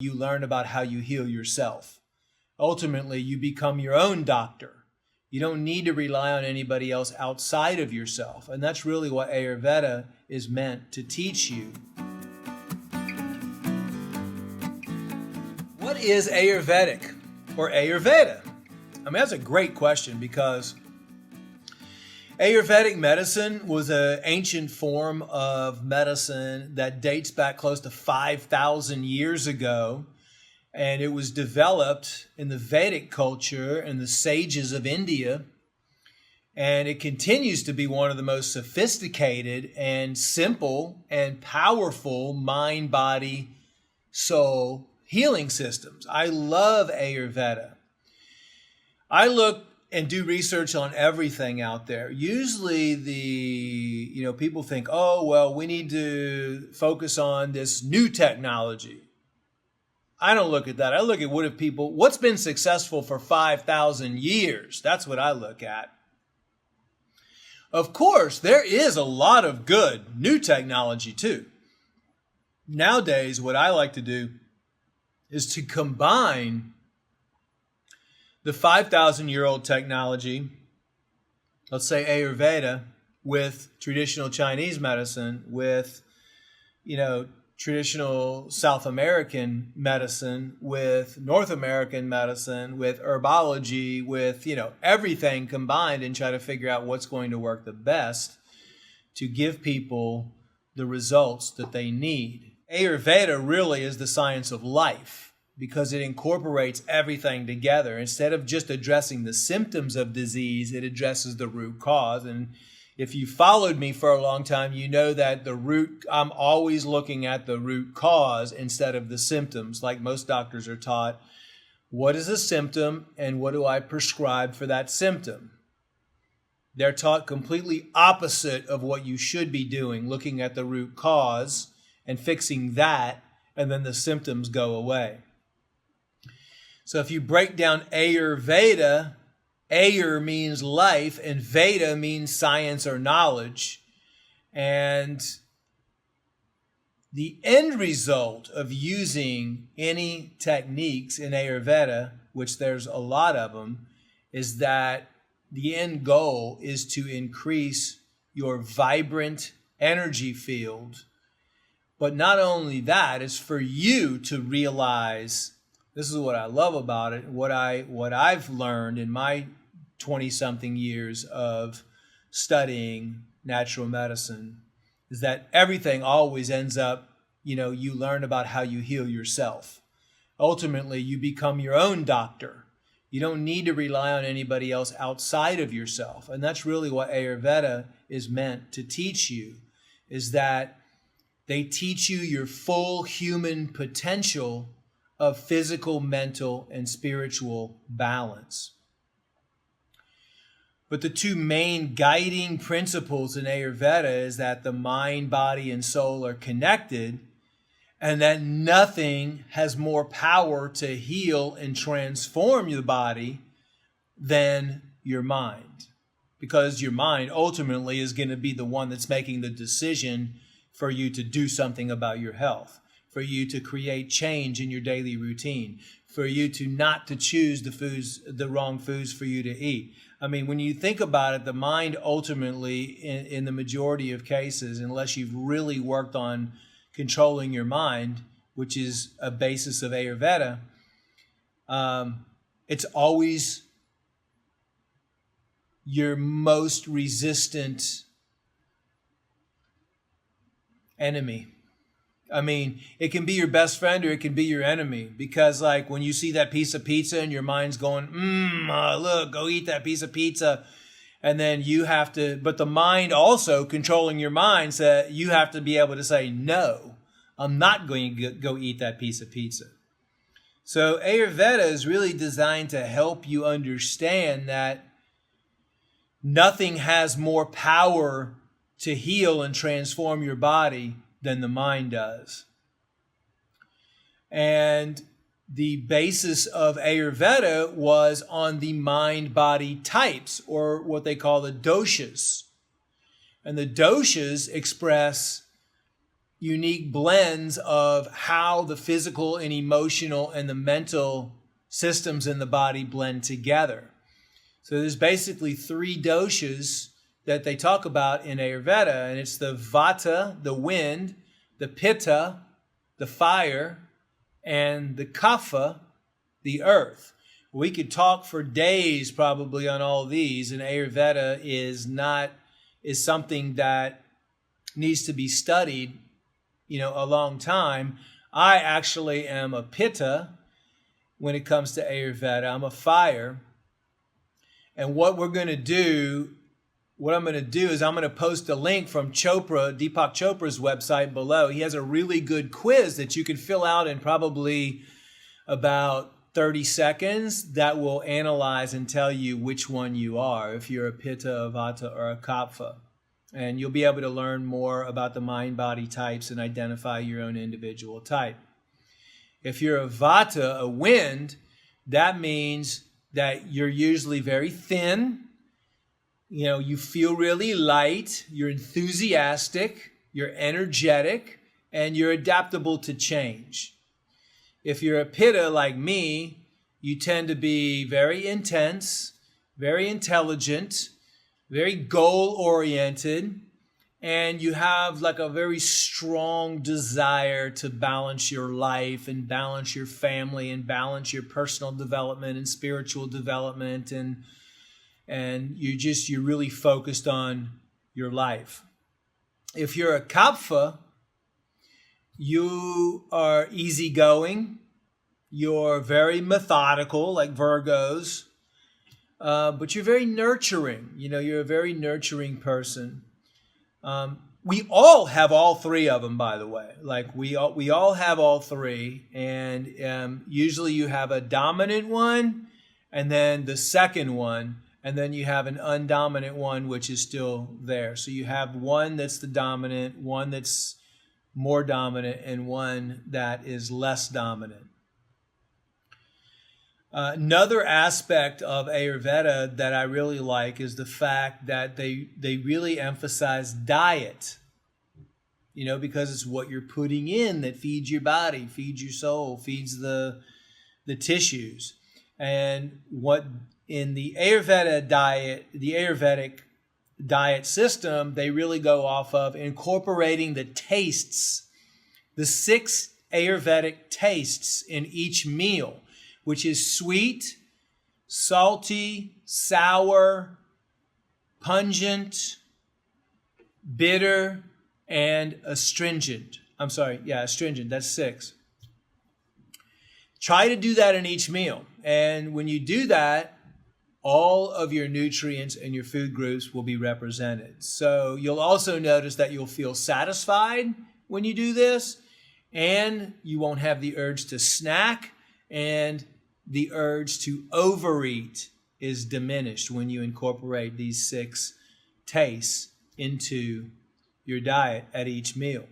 You learn about how you heal yourself. Ultimately, you become your own doctor. You don't need to rely on anybody else outside of yourself. And that's really what Ayurveda is meant to teach you. What is Ayurvedic or Ayurveda? I mean, that's a great question because Ayurvedic medicine was an ancient form of medicine that dates back close to 5,000 years ago. And it was developed in the Vedic culture and the sages of India. And it continues to be one of the most sophisticated and simple and powerful mind, body, soul healing systems. I love Ayurveda. I look and do research on everything out there. Usually people think, oh, well, we need to focus on this new technology. I don't look at that. I look at what's been successful for 5,000 years. That's what I look at. Of course, there is a lot of good new technology too. Nowadays, what I like to do is to combine the 5,000-year-old technology, let's say Ayurveda, with traditional Chinese medicine, with, traditional South American medicine, with North American medicine, with herbology, with, everything combined, and try to figure out what's going to work the best to give people the results that they need. Ayurveda really is the science of life, because it incorporates everything together. Instead of just addressing the symptoms of disease, it addresses the root cause. And if you followed me for a long time, you know that I'm always looking at the root cause instead of the symptoms. Like most doctors are taught, what is a symptom and what do I prescribe for that symptom? They're taught completely opposite of what you should be doing, looking at the root cause and fixing that, and then the symptoms go away. So if you break down Ayurveda, Ayur means life and Veda means science or knowledge. And the end result of using any techniques in Ayurveda, which there's a lot of them, is that the end goal is to increase your vibrant energy field. But not only that, it's for you to realize, this is what I love about it, what I've learned in my 20-something years of studying natural medicine, is that everything always ends up, you learn about how you heal yourself. Ultimately, you become your own doctor. You don't need to rely on anybody else outside of yourself. And that's really what Ayurveda is meant to teach you, is that they teach you your full human potential of physical, mental, and spiritual balance. But the two main guiding principles in Ayurveda is that the mind, body, and soul are connected, and that nothing has more power to heal and transform your body than your mind. Because your mind ultimately is going to be the one that's making the decision for you to do something about your health, for you to create change in your daily routine, for you to not to choose the wrong foods for you to eat. I mean, when you think about it, the mind ultimately, in the majority of cases, unless you've really worked on controlling your mind, which is a basis of Ayurveda, it's always your most resistant enemy. I mean, it can be your best friend or it can be your enemy, because like when you see that piece of pizza and your mind's going, look, go eat that piece of pizza. And then you have to, but the mind also controlling your mind, says you have to be able to say, no, I'm not going to go eat that piece of pizza. So Ayurveda is really designed to help you understand that nothing has more power to heal and transform your body than the mind does. And the basis of Ayurveda was on the mind-body types, or what they call the doshas. And the doshas express unique blends of how the physical and emotional and the mental systems in the body blend together. So there's basically 3 doshas that they talk about in Ayurveda, and it's the vata, the wind, the pitta, the fire, and the kapha, the earth. We could talk for days probably on all these, and Ayurveda is something that needs to be studied, a long time. I actually am a pitta when it comes to Ayurveda. I'm a fire. And what I'm going to do is I'm going to post a link from Deepak Chopra's website below. He has a really good quiz that you can fill out in probably about 30 seconds that will analyze and tell you which one you are, if you're a pitta, a vata, or a kapha. And you'll be able to learn more about the mind-body types and identify your own individual type. If you're a vata, a wind, that means that you're usually very thin. You feel really light, you're enthusiastic, you're energetic, and you're adaptable to change. If you're a pitta like me, you tend to be very intense, very intelligent, very goal-oriented, and you have like a very strong desire to balance your life and balance your family and balance your personal development and spiritual development, and you're really focused on your life. If you're a kapha, you are easygoing, you're very methodical like Virgos, but you're very nurturing. You're a very nurturing person. We all have all 3 of them, by the way. Like we all have all 3, and usually you have a dominant one, and then the second one, and then you have an undominant one, which is still there. So you have one that's the dominant, one that's more dominant, and one that is less dominant. Another aspect of Ayurveda that I really like is the fact that they really emphasize diet, because it's what you're putting in that feeds your body, feeds your soul, feeds the tissues. And what in the Ayurveda diet, the Ayurvedic diet system, they really go off of incorporating the tastes, the 6 Ayurvedic tastes in each meal, which is sweet, salty, sour, pungent, bitter, and astringent. Astringent, that's 6. Try to do that in each meal. And when you do that, all of your nutrients and your food groups will be represented. So you'll also notice that you'll feel satisfied when you do this, and you won't have the urge to snack, and the urge to overeat is diminished when you incorporate these 6 tastes into your diet at each meal.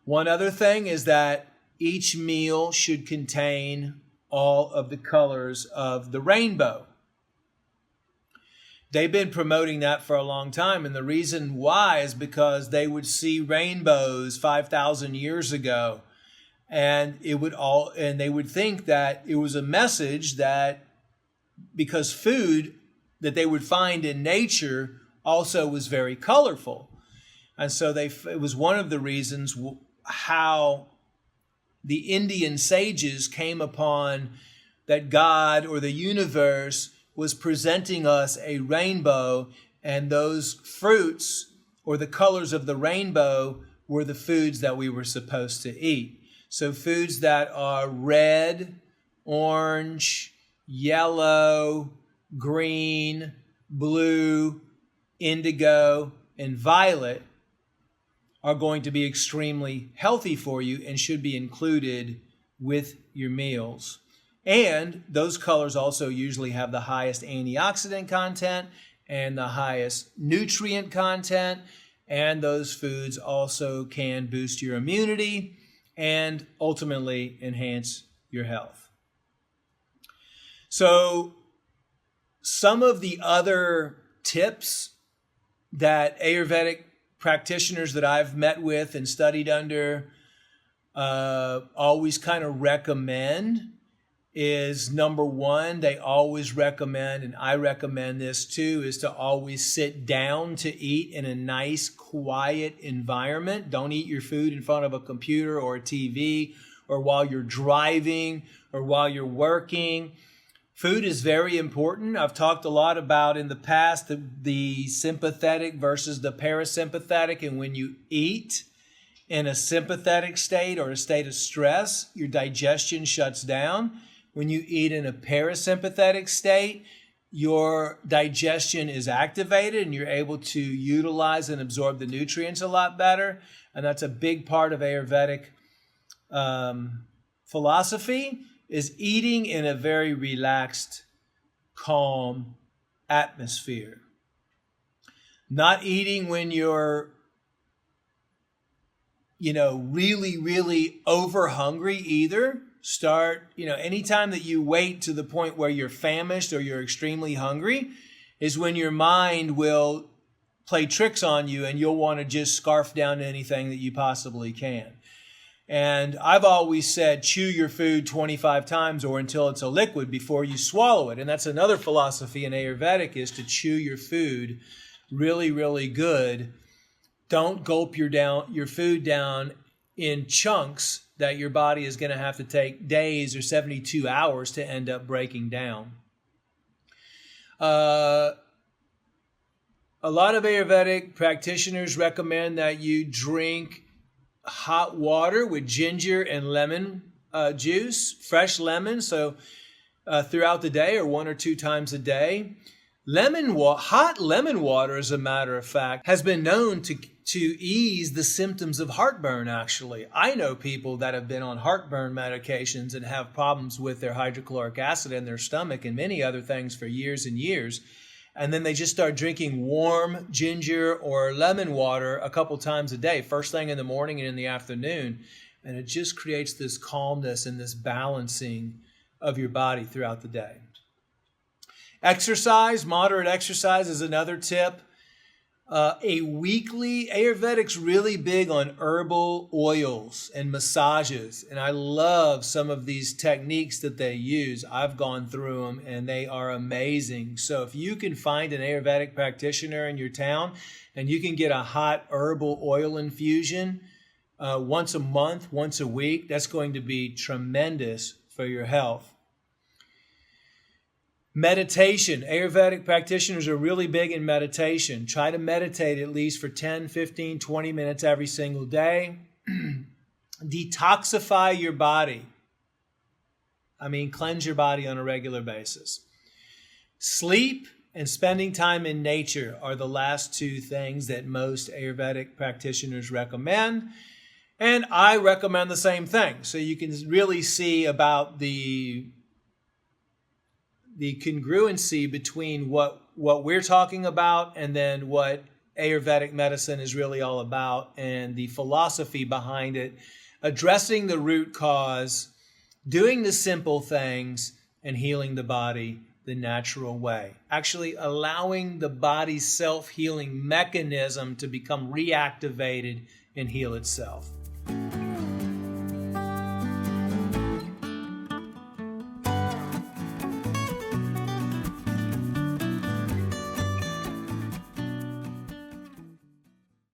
One other thing is that each meal should contain all of the colors of the rainbow. They've been promoting that for a long time, and the reason why is because they would see rainbows 5,000 years ago, and they would think that it was a message that because food that they would find in nature also was very colorful. And so it was one of the reasons how the Indian sages came upon that God or the universe was presenting us a rainbow, and those fruits or the colors of the rainbow were the foods that we were supposed to eat. So foods that are red, orange, yellow, green, blue, indigo, and violet are going to be extremely healthy for you and should be included with your meals. And those colors also usually have the highest antioxidant content and the highest nutrient content, and those foods also can boost your immunity and ultimately enhance your health. So some of the other tips that Ayurvedic practitioners that I've met with and studied under always kind of recommend is, number one, they always recommend, and I recommend this too, is to always sit down to eat in a nice, quiet environment. Don't eat your food in front of a computer or a TV or while you're driving or while you're working. Food is very important. I've talked a lot about in the past the sympathetic versus the parasympathetic, and when you eat in a sympathetic state or a state of stress, your digestion shuts down. When you eat in a parasympathetic state, your digestion is activated and you're able to utilize and absorb the nutrients a lot better. And that's a big part of Ayurvedic philosophy, is eating in a very relaxed, calm atmosphere. Not eating when you're, really, really over hungry either. Anytime that you wait to the point where you're famished or you're extremely hungry is when your mind will play tricks on you and you'll want to just scarf down anything that you possibly can. And I've always said, chew your food 25 times or until it's a liquid before you swallow it. And that's another philosophy in Ayurvedic, is to chew your food really, really good. Don't gulp your food down in chunks that your body is going to have to take days or 72 hours to end up breaking down. A lot of Ayurvedic practitioners recommend that you drink hot water with ginger and lemon juice, fresh lemon, so throughout the day or 1 or 2 times a day. Hot lemon water, as a matter of fact, has been known to ease the symptoms of heartburn, actually. I know people that have been on heartburn medications and have problems with their hydrochloric acid in their stomach and many other things for years and years. And then they just start drinking warm ginger or lemon water a couple times a day, first thing in the morning and in the afternoon. And it just creates this calmness and this balancing of your body throughout the day. Exercise, moderate exercise is another tip. Ayurvedic's really big on herbal oils and massages. And I love some of these techniques that they use. I've gone through them and they are amazing. So if you can find an Ayurvedic practitioner in your town and you can get a hot herbal oil infusion once a month, once a week, that's going to be tremendous for your health. Meditation. Ayurvedic practitioners are really big in meditation. Try to meditate at least for 10, 15, 20 minutes every single day. Detoxify your body. Cleanse your body on a regular basis. Sleep and spending time in nature are the last 2 things that most Ayurvedic practitioners recommend. And I recommend the same thing. So you can really see about the congruency between what we're talking about and then what Ayurvedic medicine is really all about, and the philosophy behind it, addressing the root cause, doing the simple things, and healing the body the natural way. Actually allowing the body's self-healing mechanism to become reactivated and heal itself.